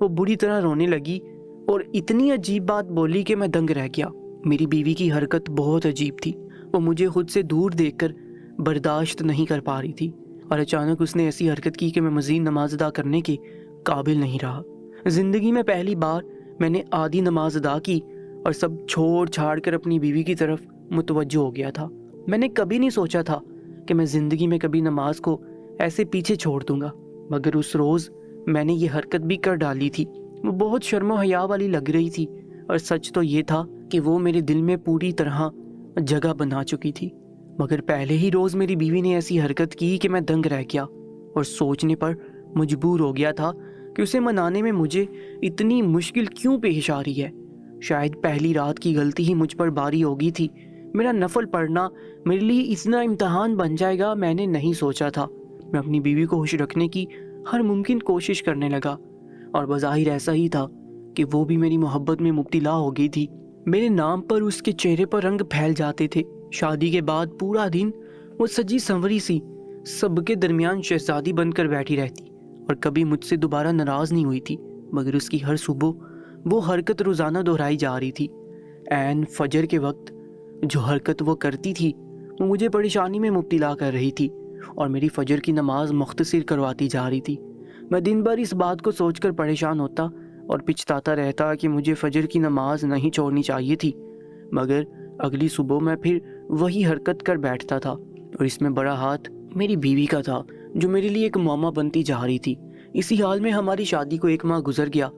وہ بری طرح رونے لگی اور اتنی عجیب بات بولی کہ میں دنگ رہ گیا۔ میری بیوی کی حرکت بہت عجیب تھی، وہ مجھے خود سے دور دیکھ کر برداشت نہیں کر پا رہی تھی، اور اچانک اس نے ایسی حرکت کی کہ میں مزید نماز ادا کرنے کے قابل نہیں رہا۔ زندگی میں پہلی بار میں نے آدھی نماز ادا کی اور سب چھوڑ چھاڑ کر اپنی بیوی کی طرف متوجہ ہو گیا تھا۔ میں نے کبھی نہیں سوچا تھا کہ میں زندگی میں کبھی نماز کو ایسے پیچھے چھوڑ دوں گا، مگر اس روز میں نے یہ حرکت بھی کر ڈالی تھی۔ وہ بہت شرم و حیا والی لگ رہی تھی، اور سچ تو یہ تھا کہ وہ میرے دل میں پوری طرح جگہ بنا چکی تھی۔ مگر پہلے ہی روز میری بیوی نے ایسی حرکت کی کہ میں دنگ رہ گیا اور سوچنے پر مجبور ہو گیا تھا کہ اسے منانے میں مجھے اتنی مشکل کیوں پیش آ رہی ہے۔ شاید پہلی رات کی غلطی ہی مجھ پر باری ہو گئی تھی۔ میرا نفل پڑھنا میرے لیے اتنا امتحان بن جائے گا میں نے نہیں سوچا تھا۔ میں اپنی بیوی کو خوش رکھنے کی ہر ممکن کوشش کرنے لگا، اور بظاہر ایسا ہی تھا کہ وہ بھی میری محبت میں مبتلا ہو گئی تھی۔ میرے نام پر اس کے چہرے پر رنگ پھیل جاتے تھے۔ شادی کے بعد پورا دن وہ سجی سنوری سی سب کے درمیان شہزادی بن کر بیٹھی رہتی اور کبھی مجھ سے دوبارہ ناراض نہیں ہوئی تھی، مگر اس کی ہر صبح وہ حرکت روزانہ دہرائی جا رہی تھی۔ عین فجر کے وقت جو حرکت وہ کرتی تھی وہ مجھے پریشانی میں مبتلا کر رہی تھی اور میری فجر کی نماز مختصر کرواتی جا رہی تھی۔ میں دن بھر اس بات کو سوچ کر پریشان ہوتا اور پچھتاتا رہتا کہ مجھے فجر کی نماز نہیں چھوڑنی چاہیے تھی، مگر اگلی صبح میں پھر وہی حرکت کر بیٹھتا تھا، اور اس میں بڑا ہاتھ میری بیوی کا تھا جو میرے لیے ایک معمہ بنتی جا رہی تھی۔ اسی حال میں ہماری شادی کو 1 ماہ گزر گیا۔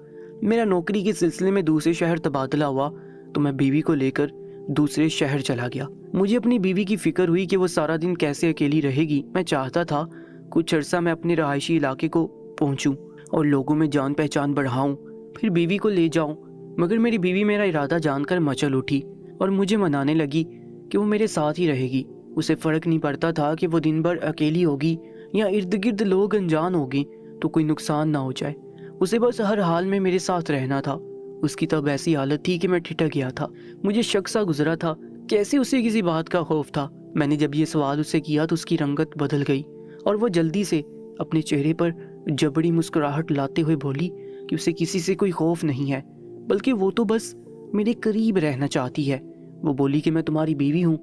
میرا نوکری کے سلسلے میں دوسرے شہر تبادلہ ہوا تو میں بیوی کو لے کر دوسرے شہر چلا گیا۔ مجھے اپنی بیوی کی فکر ہوئی کہ وہ سارا دن کیسے اکیلی رہے گی۔ میں چاہتا تھا کچھ عرصہ میں اپنے رہائشی علاقے کو پہنچوں اور لوگوں میں جان پہچان بڑھاؤں، پھر بیوی کو لے جاؤں، مگر میری بیوی میرا ارادہ جان کر مچل اٹھی اور مجھے منانے لگی کہ وہ میرے ساتھ ہی رہے گی۔ اسے فرق نہیں پڑتا تھا کہ وہ دن بھر اکیلی ہوگی یا ارد گرد لوگ انجان ہوگی تو کوئی نقصان نہ ہو جائے، اسے بس ہر حال میں میرے ساتھ رہنا تھا۔ اس کی تب ایسی حالت تھی کہ میں ٹھٹک گیا تھا، مجھے شک سا گزرا تھا، کیسے اسے کسی بات کا خوف تھا۔ میں نے جب یہ سوال اسے کیا تو اس کی رنگت بدل گئی اور وہ جلدی سے اپنے چہرے پر جبڑی مسکراہٹ لاتے ہوئے بولی کہ اسے کسی سے کوئی خوف نہیں ہے، بلکہ وہ تو بس میرے قریب رہنا چاہتی ہے۔ وہ بولی کہ میں تمہاری بیوی ہوں،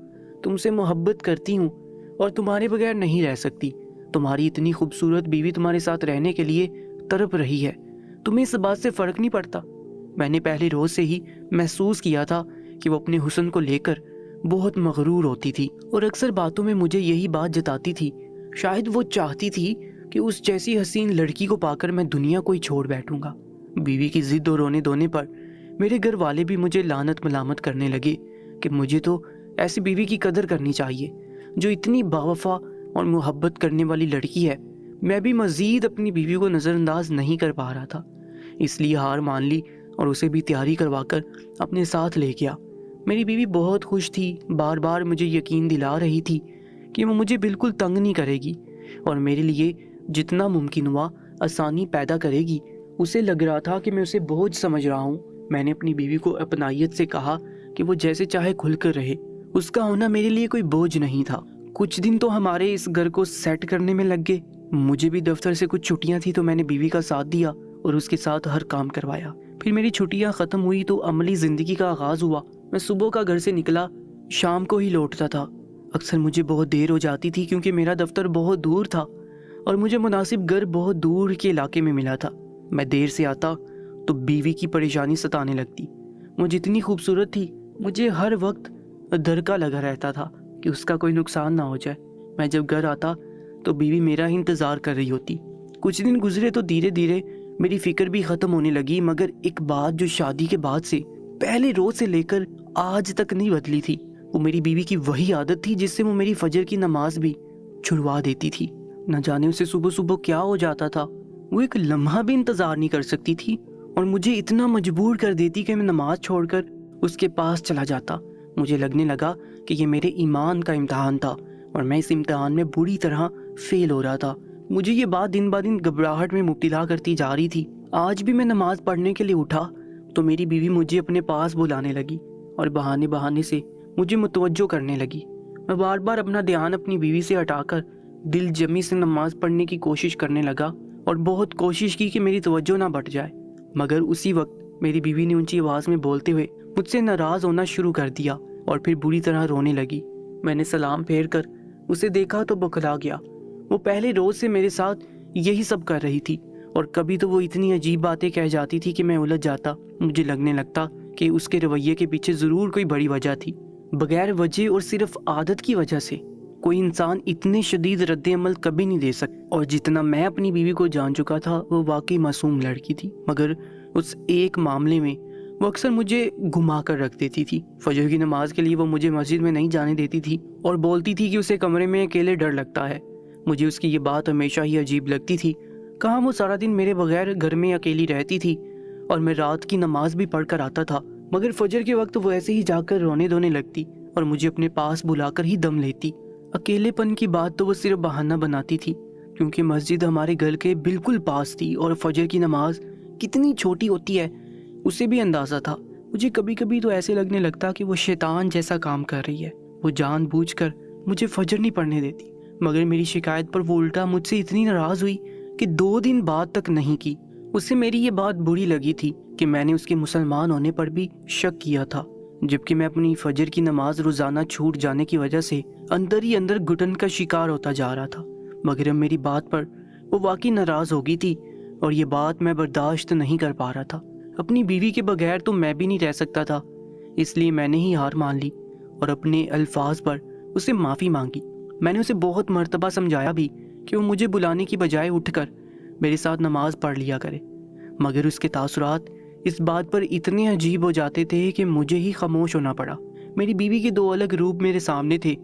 تم سے محبت کرتی ہوں اور تمہارے بغیر نہیں رہ سکتی۔ تمہاری اتنی خوبصورت بیوی تمہارے ساتھ رہنے کے لیے تڑپ رہی ہے، تمہیں اس بات سے فرق نہیں پڑتا۔ میں نے پہلے روز سے ہی محسوس کیا تھا کہ وہ اپنے حسن کو لے کر بہت مغرور ہوتی تھی اور اکثر باتوں میں مجھے یہی بات جتاتی تھی۔ شاید وہ چاہتی تھی کہ اس جیسی حسین لڑکی کو پا کر میں دنیا کو ہی چھوڑ بیٹھوں گا۔ بیوی کی ضد اور رونے دھونے پر میرے گھر والے بھی مجھے لعنت ملامت کرنے لگے کہ مجھے تو ایسی بیوی کی قدر کرنی چاہیے جو اتنی باوفا اور محبت کرنے والی لڑکی ہے۔ میں بھی مزید اپنی بیوی کو نظر انداز نہیں کر پا رہا تھا، اس لیے ہار مان لی اور اسے بھی تیاری کروا کر اپنے ساتھ لے گیا۔ میری بیوی بہت خوش تھی، بار بار مجھے یقین دلا رہی تھی کہ وہ مجھے بالکل تنگ نہیں کرے گی اور میرے لیے جتنا ممکن ہوا آسانی پیدا کرے گی۔ اسے لگ رہا تھا کہ میں اسے بوجھ سمجھ رہا ہوں۔ میں نے اپنی بیوی کو اپنائیت سے کہا کہ وہ جیسے چاہے کھل کر رہے، اس کا ہونا میرے لیے کوئی بوجھ نہیں تھا۔ کچھ دن تو ہمارے اس گھر کو سیٹ کرنے میں لگ گئے۔ مجھے بھی دفتر سے کچھ چھٹیاں تھی تو میں نے بیوی کا ساتھ دیا اور اس کے ساتھ ہر کام کروایا۔ پھر میری چھٹیاں ختم ہوئی تو عملی زندگی کا آغاز ہوا۔ میں صبح کا گھر سے نکلا، شام کو ہی لوٹتا تھا۔ اکثر مجھے بہت دیر ہو جاتی تھی کیونکہ میرا دفتر بہت دور تھا اور مجھے مناسب گھر بہت دور کے علاقے میں ملا تھا۔ میں دیر سے آتا تو بیوی کی پریشانی ستانے لگتی۔ وہ جتنی خوبصورت تھی، مجھے ہر وقت دھڑکا لگا رہتا تھا کہ اس کا کوئی نقصان نہ ہو جائے۔ میں جب گھر آتا تو بیوی میرا ہی انتظار کر رہی ہوتی۔ کچھ دن گزرے تو دھیرے دھیرے میری فکر بھی ختم ہونے لگی، مگر ایک بات جو شادی کے بعد سے پہلے روز سے لے کر آج تک نہیں بدلی تھی، وہ میری بیوی کی وہی عادت تھی جس سے وہ میری فجر کی نماز بھی چھڑوا دیتی تھی۔ نہ جانے اسے صبح صبح کیا ہو جاتا تھا، وہ ایک لمحہ بھی انتظار نہیں کر سکتی تھی اور مجھے اتنا مجبور کر دیتی کہ میں نماز چھوڑ کر اس کے پاس چلا جاتا۔ مجھے لگنے لگا کہ یہ میرے ایمان کا امتحان تھا اور میں اس امتحان میں بری طرح فیل ہو رہا تھا۔ مجھے یہ بات دن بہ دن گھبراہٹ میں مبتلا کرتی جا رہی تھی۔ آج بھی میں نماز پڑھنے کے لیے اٹھا تو میری بیوی مجھے اپنے پاس بلانے لگی اور بہانے سے مجھے متوجہ کرنے لگی۔ میں بار بار اپنا دھیان اپنی بیوی سے ہٹا کر دل جمی سے نماز پڑھنے کی کوشش کرنے لگا اور بہت کوشش کی کہ میری توجہ نہ بٹ جائے، مگر اسی وقت میری بیوی نے اونچی آواز میں بولتے ہوئے مجھ سے ناراض ہونا شروع کر دیا اور پھر بری طرح رونے لگی۔ میں نے سلام پھیر کر اسے دیکھا تو بکھلا گیا۔ وہ پہلے روز سے میرے ساتھ یہی سب کر رہی تھی اور کبھی تو وہ اتنی عجیب باتیں کہہ جاتی تھی کہ میں الجھ جاتا۔ مجھے لگنے لگتا کہ اس کے رویے کے پیچھے ضرور کوئی بڑی وجہ تھی۔ بغیر وجہ اور صرف عادت کی وجہ سے کوئی انسان اتنے شدید رد عمل کبھی نہیں دے سکتا، اور جتنا میں اپنی بیوی کو جان چکا تھا وہ واقعی معصوم لڑکی تھی، مگر اس ایک معاملے میں وہ اکثر مجھے گھما کر رکھ دیتی تھی۔ فجر کی نماز کے لیے وہ مجھے مسجد میں نہیں جانے دیتی تھی اور بولتی تھی کہ اسے کمرے میں اکیلے ڈر لگتا ہے۔ مجھے اس کی یہ بات ہمیشہ ہی عجیب لگتی تھی۔ کہاں وہ سارا دن میرے بغیر گھر میں اکیلی رہتی تھی اور میں رات کی نماز بھی پڑھ کر آتا تھا، مگر فجر کے وقت وہ ایسے ہی جا کر رونے دھونے لگتی اور مجھے اپنے پاس بلا کر ہی دم لیتی۔ اکیلے پن کی بات تو وہ صرف بہانہ بناتی تھی، کیونکہ مسجد ہمارے گھر کے بالکل پاس تھی اور فجر کی نماز کتنی چھوٹی ہوتی ہے اسے بھی اندازہ تھا۔ مجھے کبھی کبھی تو ایسے لگنے لگتا کہ وہ شیطان جیسا کام کر رہی ہے، وہ جان بوجھ کر مجھے فجر نہیں پڑھنے دیتی، مگر میری شکایت پر وہ الٹا مجھ سے اتنی ناراض ہوئی کہ 2 دن بعد تک نہیں کی۔ اس سے میری یہ بات بری لگی تھی کہ میں نے اس کے مسلمان ہونے پر بھی شک کیا تھا، جبکہ میں اپنی فجر کی نماز روزانہ چھوٹ جانے کی وجہ سے اندر ہی اندر گھٹن کا شکار ہوتا جا رہا تھا۔ مگر اب میری بات پر وہ واقعی ناراض ہو گئی تھی اور یہ بات میں برداشت نہیں کر پا رہا تھا۔ اپنی بیوی کے بغیر تو میں بھی نہیں رہ سکتا تھا، اس لیے میں نے ہی ہار مان لی اور اپنے الفاظ پر اسے معافی مانگی۔ میں نے اسے بہت مرتبہ سمجھایا بھی کہ وہ مجھے بلانے کی بجائے اٹھ کر میرے ساتھ نماز پڑھ لیا کرے، مگر اس کے تاثرات اس بات پر اتنے عجیب ہو جاتے تھے کہ مجھے ہی خاموش ہونا پڑا۔ میری بیوی کے 2 الگ روپ میرے سامنے تھے۔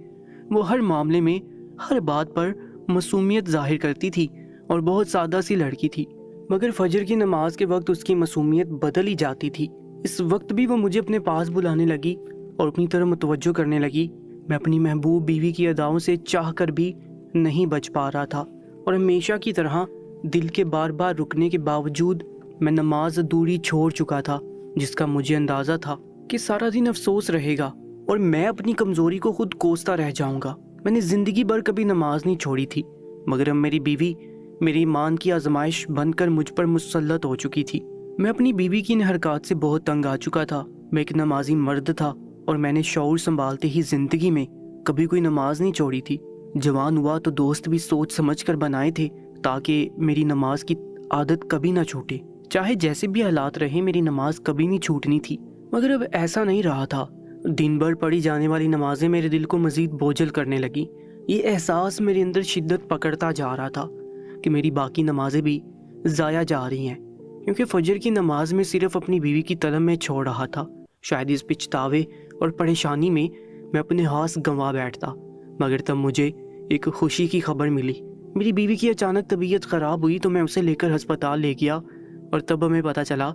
وہ ہر معاملے میں ہر بات پر معصومیت ظاہر کرتی تھی اور بہت سادہ سی لڑکی تھی، مگر فجر کی نماز کے وقت اس کی معصومیت بدل ہی جاتی تھی۔ اس وقت بھی وہ مجھے اپنے پاس بلانے لگی اور اپنی طرف متوجہ کرنے لگی۔ میں اپنی محبوب بیوی کی اداؤں سے چاہ کر بھی نہیں بچ پا رہا تھا اور ہمیشہ کی طرح دل کے بار بار رکنے کے باوجود میں نماز ادھوری چھوڑ چکا تھا، جس کا مجھے اندازہ تھا کہ سارا دن افسوس رہے گا اور میں اپنی کمزوری کو خود کوستا رہ جاؤں گا۔ میں نے زندگی بھر کبھی نماز نہیں چھوڑی تھی، مگر اب میری بیوی میری ایمان کی آزمائش بن کر مجھ پر مسلط ہو چکی تھی۔ میں اپنی بیوی کی ان حرکات سے بہت تنگ آ چکا تھا۔ میں ایک نمازی مرد تھا اور میں نے شعور سنبھالتے ہی زندگی میں کبھی کوئی نماز نہیں چھوڑی تھی۔ جوان ہوا تو دوست بھی سوچ سمجھ کر بنائے تھے تاکہ میری نماز کی عادت کبھی نہ چھوٹے، چاہے جیسے بھی حالات رہے میری نماز کبھی نہیں چھوٹنی تھی۔ مگر اب ایسا نہیں رہا تھا۔ دن بھر پڑھی جانے والی نمازیں میرے دل کو مزید بوجھل کرنے لگی۔ یہ احساس میرے اندر شدت پکڑتا جا رہا تھا کہ میری باقی نمازیں بھی ضائع جا رہی ہیں، کیونکہ فجر کی نماز میں صرف اپنی بیوی کی طلب میں چھوڑ رہا تھا۔ شاید اس پچھتاوے اور پریشانی میں میں اپنے ہاس گنوا بیٹھتا، مگر تب مجھے ایک خوشی کی خبر ملی۔ میری بیوی کی اچانک طبیعت خراب ہوئی تو میں اسے لے کر ہسپتال لے گیا اور تب ہمیں پتہ چلا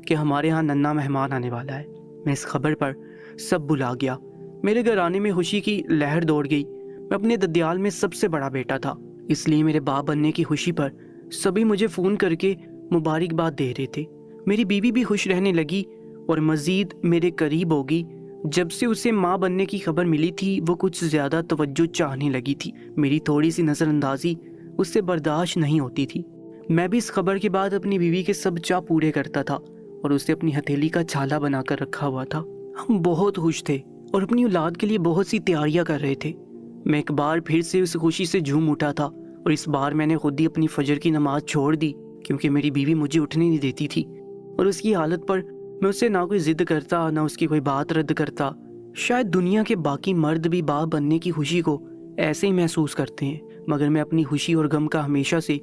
کہ ہمارے ہاں ننھا مہمان آنے والا ہے۔ میں اس خبر پر سب بھلا گیا۔ میرے گھر آنے میں خوشی کی لہر دوڑ گئی۔ میں اپنے ددیال میں سب سے بڑا بیٹا تھا، اس لیے میرے باپ بننے کی خوشی پر سبھی مجھے فون کر کے مبارکباد دے رہے تھے۔ میری بیوی بھی خوش رہنے لگی اور مزید میرے قریب ہوگی۔ جب سے اسے ماں بننے کی خبر ملی تھی وہ کچھ زیادہ توجہ چاہنے لگی تھی۔ میری تھوڑی سی نظر اندازی اس سے برداشت نہیں ہوتی تھی۔ میں بھی اس خبر کے بعد اپنی بیوی کے سب چاہ پورے کرتا تھا اور اسے اپنی ہتھیلی کا چھالا بنا کر رکھا ہوا تھا۔ ہم بہت خوش تھے اور اپنی اولاد کے لیے بہت سی تیاریاں کر رہے تھے۔ میں ایک بار پھر سے اس خوشی سے جھوم اٹھا تھا اور اس بار میں نے خود ہی اپنی فجر کی نماز چھوڑ دی، کیونکہ میری بیوی مجھے اٹھنے نہیں دیتی تھی اور اس کی حالت پر میں اس سے نہ کوئی ضد کرتا نہ اس کی کوئی بات رد کرتا۔ شاید دنیا کے باقی مرد بھی باپ بننے کی خوشی کو ایسے ہی محسوس کرتے ہیں، مگر میں اپنی خوشی اور غم کا ہمیشہ سے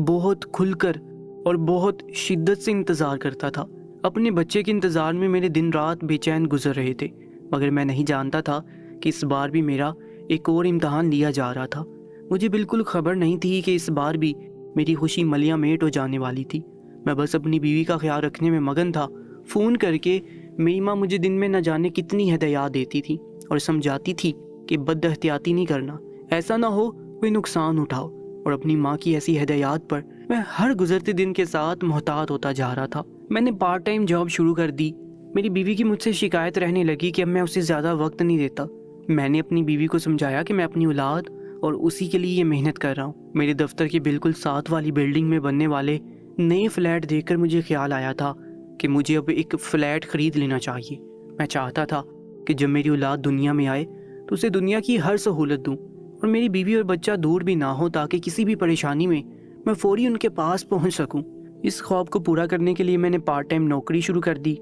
بہت کھل کر اور بہت شدت سے انتظار کرتا تھا۔ اپنے بچے کے انتظار میں میرے دن رات بے چین گزر رہے تھے، مگر میں نہیں جانتا تھا کہ اس بار بھی میرا ایک اور امتحان لیا جا رہا تھا۔ مجھے بالکل خبر نہیں تھی کہ اس بار بھی میری خوشی ملیاں میٹ ہو جانے والی تھی۔ میں بس اپنی بیوی کا خیال رکھنے میں مگن تھا۔ فون کر کے میری ماں مجھے دن میں نہ جانے کتنی ہدایات دیتی تھی اور سمجھاتی تھی کہ بد احتیاطی نہیں کرنا، ایسا نہ ہو کوئی نقصان اٹھاؤ، اور اپنی ماں کی ایسی ہدایات پر میں ہر گزرتے دن کے ساتھ محتاط ہوتا جا رہا تھا۔ میں نے پارٹ ٹائم جاب شروع کر دی۔ میری بیوی کی مجھ سے شکایت رہنے لگی کہ اب میں اسے زیادہ وقت نہیں دیتا۔ میں نے اپنی بیوی کو سمجھایا کہ میں اپنی اولاد اور اسی کے لیے یہ محنت کر رہا ہوں۔ میرے دفتر کے بالکل ساتھ والی بلڈنگ میں بننے والے نئے فلیٹ دیکھ کر مجھے خیال آیا تھا کہ مجھے اب ایک فلیٹ خرید لینا چاہیے۔ میں چاہتا تھا کہ جب میری اولاد دنیا میں آئے تو اسے دنیا کی ہر سہولت دوں اور میری بیوی اور بچہ دور بھی نہ ہو، تاکہ کسی بھی پریشانی میں میں فوری ان کے پاس پہنچ سکوں۔ اس خواب کو پورا کرنے کے لیے میں نے پارٹ ٹائم نوکری شروع کر دی۔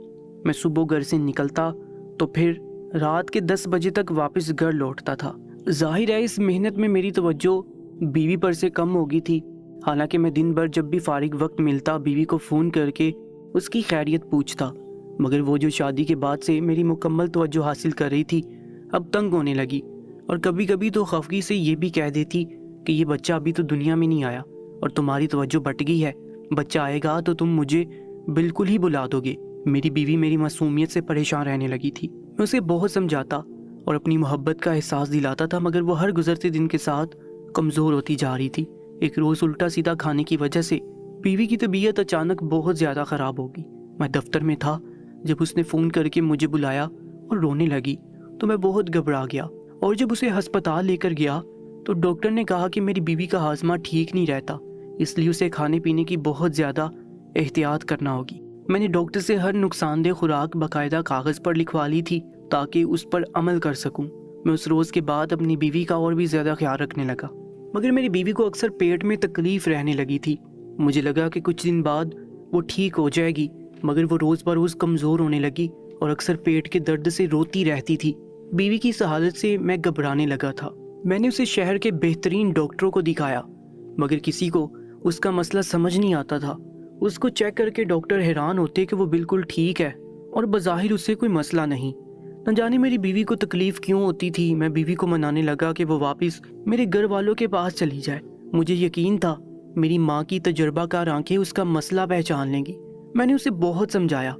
میں صبح گھر سے نکلتا تو پھر رات کے 10 بجے تک واپس گھر لوٹتا تھا۔ ظاہر ہے اس محنت میں میری توجہ بیوی پر سے کم ہو گئی تھی، حالانکہ میں دن بھر جب بھی فارغ وقت ملتا بیوی کو فون کر کے اس کی خیریت پوچھتا، مگر وہ جو شادی کے بعد سے میری مکمل توجہ حاصل کر رہی تھی اب تنگ ہونے لگی، اور کبھی کبھی تو خفگی سے یہ بھی کہہ دیتی کہ یہ بچہ ابھی تو دنیا میں نہیں آیا اور تمہاری توجہ بٹ گئی ہے، بچہ آئے گا تو تم مجھے بالکل ہی بلا دو گے۔ میری بیوی میری معصومیت سے پریشان رہنے لگی تھی۔ میں اسے بہت سمجھاتا اور اپنی محبت کا احساس دلاتا تھا، مگر وہ ہر گزرتے دن کے ساتھ کمزور ہوتی جا رہی تھی۔ ایک روز الٹا سیدھا کھانے کی وجہ سے بیوی کی طبیعت اچانک بہت زیادہ خراب ہو گئی۔ میں دفتر میں تھا جب اس نے فون کر کے مجھے بلایا اور رونے لگی تو میں بہت گھبرا گیا، اور جب اسے ہسپتال لے کر گیا تو ڈاکٹر نے کہا کہ میری بیوی کا ہاضمہ ٹھیک نہیں رہتا، اس لیے اسے کھانے پینے کی بہت زیادہ احتیاط کرنا ہوگی۔ میں نے ڈاکٹر سے ہر نقصان دہ خوراک باقاعدہ کاغذ پر لکھوا لی تھی تاکہ اس پر عمل کر سکوں۔ میں اس روز کے بعد اپنی بیوی کا اور بھی زیادہ خیال رکھنے لگا، مگر میری بیوی کو اکثر پیٹ میں تکلیف رہنے لگی تھی۔ مجھے لگا کہ کچھ دن بعد وہ ٹھیک ہو جائے گی، مگر وہ روز بروز کمزور ہونے لگی اور اکثر پیٹ کے درد سے روتی رہتی تھی۔ بیوی کی اس حالت سے میں گھبرانے لگا تھا۔ میں نے اسے شہر کے بہترین ڈاکٹروں کو دکھایا، مگر کسی کو اس کا مسئلہ سمجھ نہیں آتا تھا۔ اس کو چیک کر کے ڈاکٹر حیران ہوتے کہ وہ بالکل ٹھیک ہے اور بظاہر اس سے کوئی مسئلہ نہیں۔ نہ جانے میری بیوی کو تکلیف کیوں ہوتی تھی۔ میں بیوی کو منانے لگا کہ وہ واپس میرے گھر والوں کے پاس چلی جائے۔ مجھے یقین تھا میری ماں کی تجربہ کار آنکھیں اس کا مسئلہ پہچان لیں گی۔ میں نے اسے بہت سمجھایا،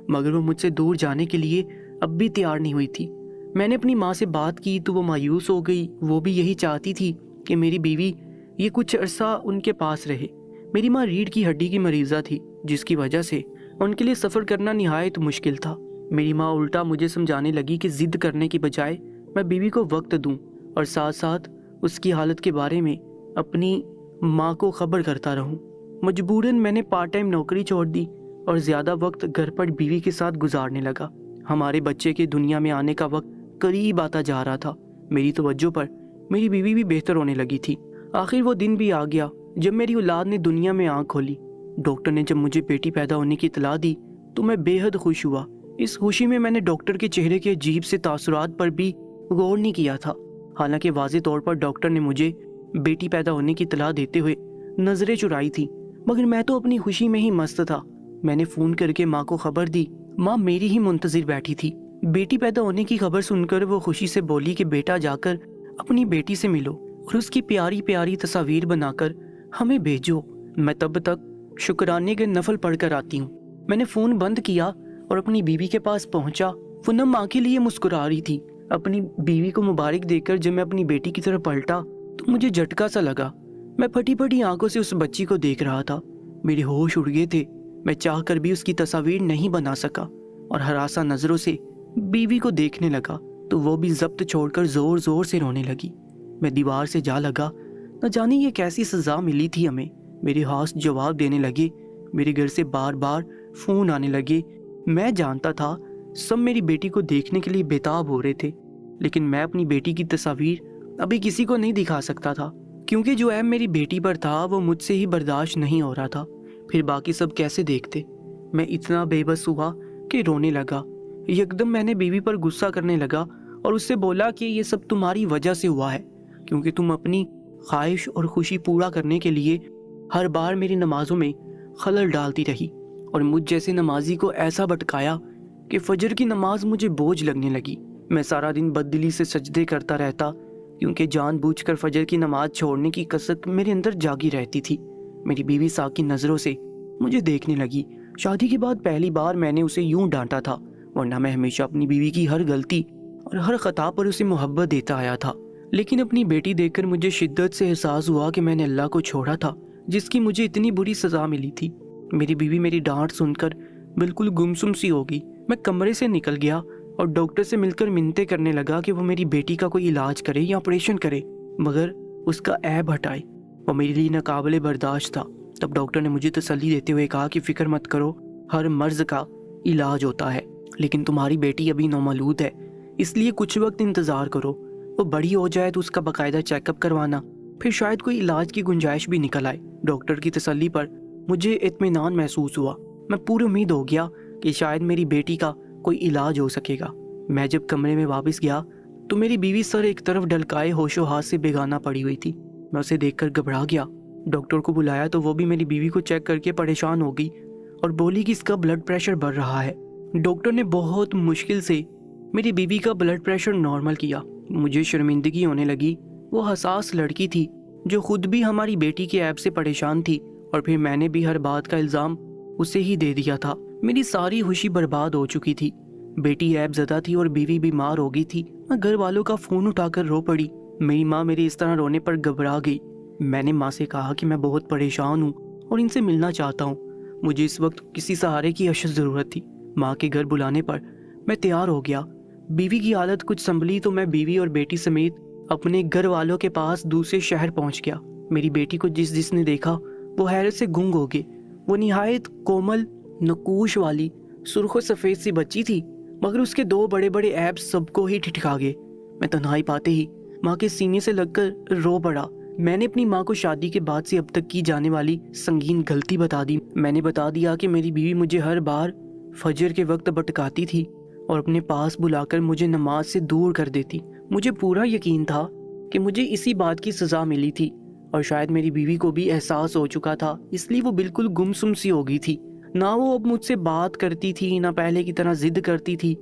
مگر وہ مجھ سے دور جانے کے لیے اب بھی تیار نہیں ہوئی تھی۔ میں نے اپنی ماں سے بات کی تو وہ مایوس ہو گئی۔ وہ بھی یہی چاہتی تھی کہ میری بیوی یہ کچھ عرصہ ان کے پاس رہے۔ میری ماں ریڑھ کی ہڈی کی مریضہ تھی، جس کی وجہ سے ان کے لیے سفر کرنا نہایت مشکل تھا۔ میری ماں الٹا مجھے سمجھانے لگی کہ ضد کرنے کی بجائے میں بیوی کو وقت دوں اور ساتھ ساتھ اس کی حالت کے بارے میں اپنی ماں کو خبر کرتا رہوں۔ مجبوراً میں نے پارٹ ٹائم نوکری چھوڑ دی اور زیادہ وقت گھر پر بیوی کے ساتھ گزارنے لگا۔ ہمارے بچے کے دنیا میں آنے کا وقت قریب آتا جا رہا تھا۔ میری توجہ پر میری بیوی بھی بہتر ہونے لگی تھی۔ آخر وہ دن بھی آ گیا جب میری اولاد نے دنیا میں آنکھ کھولی۔ ڈاکٹر نے جب مجھے بیٹی پیدا ہونے کی اطلاع دی تو میں بے حد خوش ہوا۔ اس خوشی میں نے ڈاکٹر کے چہرے کے عجیب سے تاثرات پر بھی غور نہیں کیا تھا، حالانکہ واضح طور پر ڈاکٹر نے مجھے بیٹی پیدا ہونے کی اطلاع دیتے ہوئے نظریں چرائی تھی، مگر میں تو اپنی خوشی میں ہی مست تھا۔ میں نے فون کر کے ماں کو خبر دی۔ ماں میری ہی منتظر بیٹھی تھی۔ بیٹی پیدا ہونے کی خبر سن کر وہ خوشی سے بولی کہ بیٹا جا کر اپنی بیٹی سے ملو اور اس کی پیاری پیاری تصاویر بنا کر ہمیں بھیجو، میں تب تک شکرانے کے نفل پڑھ کر آتی ہوں۔ میں نے فون بند کیا اور اپنی بیوی کے پاس پہنچا۔ وہ نم ماں کے لیے مسکرا رہی تھی۔ اپنی بیوی کو مبارک دے کر جب میں اپنی بیٹی کی طرف پلٹا تو مجھے جھٹکا سا لگا۔ میں پھٹی پھٹی آنکھوں سے اس بچی کو دیکھ رہا تھا۔ میرے ہوش اڑ گئے تھے۔ میں چاہ کر بھی اس کی تصاویر نہیں بنا سکا اور ہراساں نظروں سے بیوی کو دیکھنے لگا تو وہ بھی ضبط چھوڑ کر زور زور سے رونے لگی۔ میں دیوار سے جا لگا۔ نہ جانے یہ کیسی سزا ملی تھی ہمیں۔ میرے ہاتھ جواب دینے لگے۔ میرے گھر سے بار بار فون آنے لگے۔ میں جانتا تھا سب میری بیٹی کو دیکھنے کے لیے بےتاب ہو رہے تھے، لیکن میں اپنی بیٹی کی تصاویر ابھی کسی کو نہیں دکھا سکتا تھا، کیونکہ جو عیب میری بیٹی پر تھا وہ مجھ سے ہی برداشت نہیں ہو رہا تھا۔ پھر باقی سب کیسے دیکھتے؟ میں اتنا بے بس ہوا کہ رونے لگا۔ یکدم میں نے بیوی پر غصہ کرنے لگا اور اس سے بولا کہ یہ سب تمہاری وجہ سے ہوا ہے، کیونکہ تم اپنی خواہش اور خوشی پورا کرنے کے لیے ہر بار میری نمازوں میں خلل ڈالتی رہی اور مجھ جیسے نمازی کو ایسا بھٹکایا کہ فجر کی نماز مجھے بوجھ لگنے لگی۔ میں سارا دن بددلی سے سجدے کرتا رہتا، کیونکہ جان بوجھ کر فجر کی نماز چھوڑنے کی کسک میرے اندر جاگی رہتی تھی۔ میری بیوی ساکن نظروں سے مجھے دیکھنے لگی۔ شادی کے بعد پہلی بار میں نے اسے یوں ڈانٹا تھا، ورنہ میں ہمیشہ اپنی بیوی کی ہر غلطی اور ہر خطا پر اسے محبت دیتا آیا تھا۔ لیکن اپنی بیٹی دیکھ کر مجھے شدت سے احساس ہوا کہ میں نے اللہ کو چھوڑا تھا، جس کی مجھے اتنی بری سزا ملی تھی۔ میری بیوی میری ڈانٹ سن کر بالکل گمسم سی ہو گئی۔ میں کمرے سے نکل گیا اور ڈاکٹر سے مل کر منتیں کرنے لگا کہ وہ میری بیٹی کا کوئی علاج کرے یا آپریشن کرے، مگر اس کا عیب ہٹائے۔ وہ میرے لیے ناقابل برداشت تھا۔ تب ڈاکٹر نے مجھے تسلی دیتے ہوئے کہا کہ فکر مت کرو، ہر مرض کا علاج ہوتا ہے، لیکن تمہاری بیٹی ابھی نومولود ہے، اس لیے کچھ وقت انتظار کرو، وہ بڑی ہو جائے تو اس کا باقاعدہ چیک اپ کروانا، پھر شاید کوئی علاج کی گنجائش بھی نکل آئے۔ ڈاکٹر کی تسلی پر مجھے اطمینان محسوس ہوا۔ میں پوری امید ہو گیا کہ شاید میری بیٹی کا کوئی علاج ہو سکے گا۔ میں جب کمرے میں واپس گیا تو میری بیوی سر ایک طرف ڈلکائے ہوش و ہاتھ سے بیگانہ پڑی ہوئی تھی۔ میں اسے دیکھ کر گھبرا گیا۔ ڈاکٹر کو بلایا تو وہ بھی میری بیوی کو چیک کر کے پریشان ہو گئی اور بولی کہ اس کا بلڈ پریشر بڑھ رہا ہے۔ ڈاکٹر نے بہت مشکل سے میری بیوی کا بلڈ پریشر نارمل کیا۔ مجھے شرمندگی ہونے لگی۔ وہ حساس لڑکی تھی جو خود بھی ہماری بیٹی کے عیب سے پریشان تھی، اور پھر میں نے بھی ہر بات کا الزام اسے ہی دے دیا تھا۔ میری ساری خوشی برباد ہو چکی تھی۔ بیٹی عیب زدہ تھی اور بیوی بیمار ہو گئی تھی۔ میں گھر والوں کا فون اٹھا کر رو پڑی۔ میری ماں میرے اس طرح رونے پر گھبرا گئی۔ میں نے ماں سے کہا کہ میں بہت پریشان ہوں اور ان سے ملنا چاہتا ہوں۔ مجھے اس وقت کسی سہارے کی اشد ضرورت تھی۔ ماں کے گھر بلانے پر میں تیار ہو گیا۔ بیوی کی حالت کچھ سنبھلی تو میں بیوی اور بیٹی سمیت اپنے گھر والوں کے پاس دوسرے شہر پہنچ گیا۔ میری بیٹی کو جس نے دیکھا وہ حیرت سے گنگ ہو گئے۔ وہ نہایت کومل نقوش والی سرخ و سفید سی بچی تھی، مگر اس کے دو بڑے بڑے عیب سب کو ہی ٹھٹکا گئے۔ میں تنہائی پاتے ہی ماں کے سینے سے لگ کر رو پڑا۔ میں نے اپنی ماں کو شادی کے بعد سے اب تک کی جانے والی سنگین غلطی بتا دی۔ میں نے بتا دیا کہ میری بیوی مجھے ہر بار فجر کے وقت بھٹکاتی تھی اور اپنے پاس بلا کر مجھے نماز سے دور کر دیتی۔ مجھے پورا یقین تھا کہ مجھے اسی بات کی سزا ملی تھی، اور شاید میری بیوی کو بھی احساس ہو چکا تھا، اس لیے وہ بالکل گمسم سی ہو گئی تھی۔ نہ وہ اب مجھ سے بات کرتی تھی، نہ پہلے کی طرح ضد کرتی تھی۔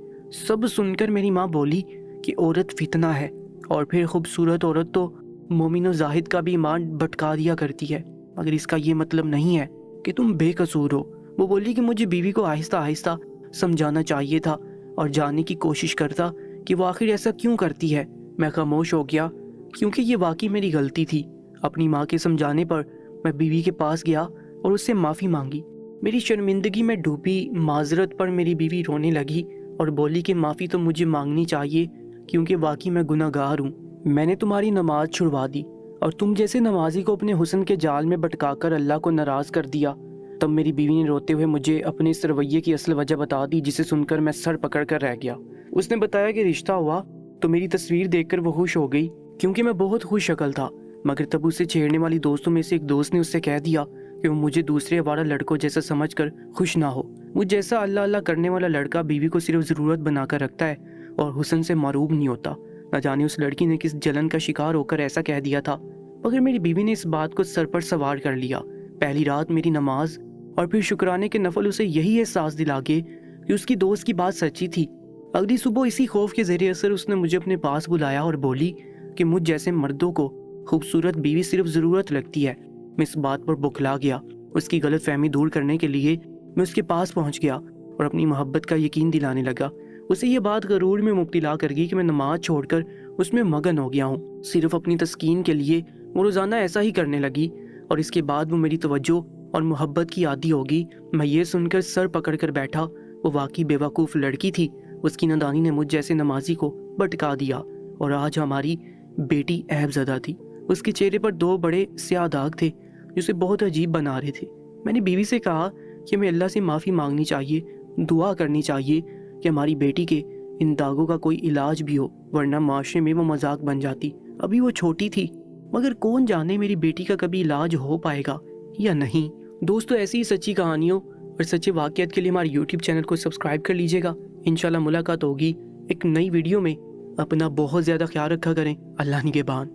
سب سن کر میری ماں بولی کہ عورت فتنہ ہے، اور پھر خوبصورت عورت تو مومن و زاہد کا بھی ایمان بھٹکا دیا کرتی ہے، مگر اس کا یہ مطلب نہیں ہے کہ تم بے قصور ہو۔ وہ بولی کہ مجھے بیوی کو آہستہ آہستہ سمجھانا چاہیے تھا اور جاننے کی کوشش کرتا کہ وہ آخر ایسا کیوں کرتی ہے۔ میں خاموش ہو گیا کیونکہ یہ واقعی میری غلطی تھی۔ اپنی ماں کے سمجھانے پر میں بیوی کے پاس گیا اور اس سے معافی مانگی۔ میری شرمندگی میں ڈوبی معذرت پر میری بیوی رونے لگی اور بولی کہ معافی تو مجھے مانگنی چاہیے کیونکہ واقعی میں گناہ گار ہوں۔ میں نے تمہاری نماز چھڑوا دی اور تم جیسے نمازی کو اپنے حسن کے جال میں بٹکا کر اللہ کو ناراض کر دیا۔ تب میری بیوی نے روتے ہوئے مجھے اپنے اس رویے کی اصل وجہ بتا دی، جسے سن کر میں سر پکڑ کر رہ گیا۔ اس نے بتایا کہ رشتہ ہوا تو میری تصویر دیکھ کر وہ خوش ہو گئی کیونکہ میں بہت خوش شکل تھا، مگر تب اسے چھیڑنے والی دوستوں میں سے ایک دوست نے اس سے کہہ دیا کہ وہ مجھے دوسرے آوارہ لڑکوں جیسا سمجھ کر خوش نہ ہو۔ مجھ جیسا اللہ اللہ کرنے والا لڑکا بیوی کو صرف ضرورت بنا کر رکھتا ہے اور حسن سے معروب نہیں ہوتا۔ نہ جانے اس لڑکی نے کس جلن کا شکار ہو کر ایسا کہہ دیا تھا، مگر میری بیوی نے اس بات کو سر پر سوار کر لیا۔ پہلی رات میری نماز اور پھر شکرانے کے نفل اسے یہی احساس دلا گئے کہ اس کی دوست کی بات سچی تھی۔ اگلی صبح اسی خوف کے زیر اثر اس نے مجھے اپنے پاس بلایا اور بولی کہ مجھ جیسے مردوں کو خوبصورت بیوی صرف ضرورت لگتی ہے۔ میں اس بات پر بوکھلا گیا۔ اس کی غلط فہمی دور کرنے کے لیے میں اس کے پاس پہنچ گیا اور اپنی محبت کا یقین دلانے لگا۔ اسے یہ بات غرور میں مبتلا کر گئی کہ میں نماز چھوڑ کر اس میں مگن ہو گیا ہوں۔ صرف اپنی تسکین کے لیے وہ روزانہ ایسا ہی کرنے لگی اور اس کے بعد وہ میری توجہ اور محبت کی عادی ہوگی۔ میں یہ سن کر سر پکڑ کر بیٹھا۔ وہ واقعی بے وقوف لڑکی تھی۔ اس کی نادانی نے مجھ جیسے نمازی کو بھٹکا دیا اور آج ہماری بیٹی عیب زدہ تھی۔ اس کے چہرے پر دو بڑے سیاہ داغ تھے جو اسے بہت عجیب بنا رہے تھے۔ میں نے بیوی سے کہا کہ ہمیں اللہ سے معافی مانگنی چاہیے، دعا کرنی چاہیے کہ ہماری بیٹی کے ان داغوں کا کوئی علاج بھی ہو، ورنہ معاشرے میں وہ مذاق بن جاتی۔ ابھی وہ چھوٹی تھی، مگر کون جانے میری بیٹی کا کبھی علاج ہو پائے گا یا نہیں۔ دوستو، ایسی ہی سچی کہانیوں اور سچے واقعات کے لیے ہمارے یوٹیوب چینل کو سبسکرائب کر لیجیے گا۔ انشاءاللہ ملاقات ہوگی ایک نئی ویڈیو میں۔ اپنا بہت زیادہ خیال رکھا کریں۔ اللہ نگہبان۔